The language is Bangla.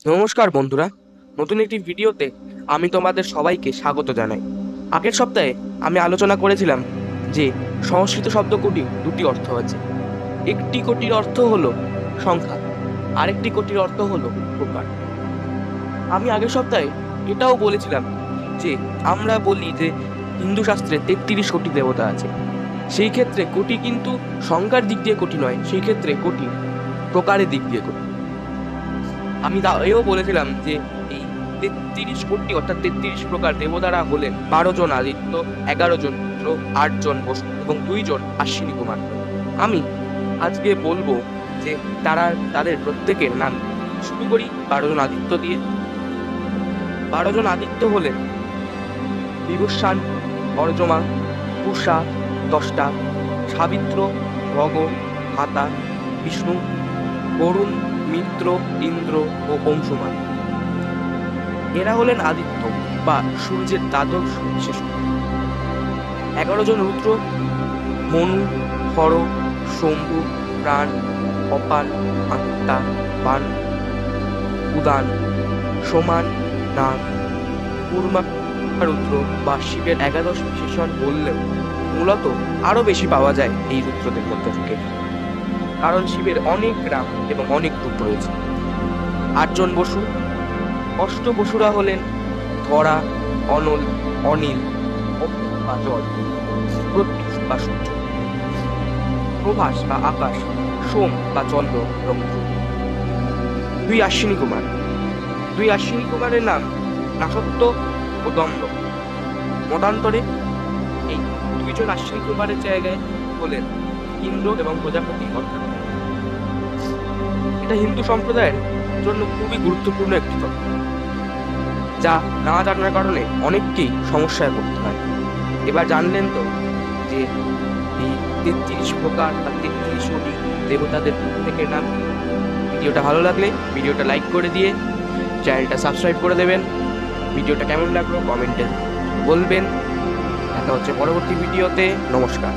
নমস্কার বন্ধুরা, নতুন একটি ভিডিওতে আমি তোমাদের সবাইকে স্বাগত জানাই। আগের সপ্তাহে আমি আলোচনা করেছিলাম যে সংস্কৃত শব্দ কোটির দুটি অর্থ আছে। একটি কোটির অর্থ হলো সংখ্যা, আরেকটি কোটির অর্থ হলো প্রকার। আমি আগের সপ্তাহে এটাও বলেছিলাম যে আমরা বলি যে হিন্দু শাস্ত্রে 33 কোটি দেবতা আছে। সেই ক্ষেত্রে কোটি কিন্তু সংখ্যার দিক দিয়ে কোটি নয়, সেই ক্ষেত্রে কোটি প্রকারের দিক দিয়ে কোটি। আমি এও বলেছিলাম যে এই 33 কোটি অর্থাৎ 33 প্রকার দেবতারা হলেন 12 জন আদিত্য, 11 জন রুদ্র, 8 জন বসু এবং 2 জন আশ্বিনী কুমার। আমি আজকে বলবো যে তাদের প্রত্যেকের নাম। শুরু করি 12 জন আদিত্য দিয়ে। 12 জন আদিত্য হলেন বিভূষণ, অর্জমা, পূষা, দষ্টা, সাবিত্র, ভগ, ভাতা, বিষ্ণু, বরুণ, মিত্র, ইন্দ্র ও অংশুমান। এরা হলেন আদিত্য বা সূর্যের দ্বাদশ বিশেষ। 11 জন রুদ্র মনু, হর, শম্ভু, প্রাণ, অপান, আত্মা, বান, উদান, সমান, নাগ, কুর্মা রুদ্র বা শিবের 11 বিশেষণ বললেও মূলত আরো বেশি পাওয়া যায় এই রুদ্রদের মধ্যে থেকে, কারণ শিবের অনেক নাম এবং অনেক রূপ রয়েছে। 8 জন বসু। অষ্টবসুরা হলেন ধরা, অনল, অনিল বা জল, প্রত্যুষ বা সূর্য, প্রভাস বা আকাশ, সোম বা চন্দ্র এবং ধ্রুব। 2 আশ্বিনী কুমার। 2 আশ্বিনী কুমারের নাম নাসত্ব ও দম্ভ। মতান্তরে এই 2 জন আশ্বিনী কুমারের জায়গায় হলেন ইন্দ্র এবং প্রজাপতি অর্থাৎ। এটা হিন্দু সম্প্রদায়ের জন্য খুবই গুরুত্বপূর্ণ একটি তথ্য, যা না জানার কারণে অনেককেই সমস্যায় পড়তে হয়। এবার জানলেন তো যে এই 33 প্রকার বা 33 কোটি দেবতাদের প্রত্যেকের নাম। ভিডিওটা ভালো লাগলে ভিডিওটা লাইক করে দিয়ে চ্যানেলটা সাবস্ক্রাইব করে দেবেন। ভিডিওটা কেমন লাগলো কমেন্টে বলবেন। দেখা হচ্ছে পরবর্তী ভিডিওতে। নমস্কার।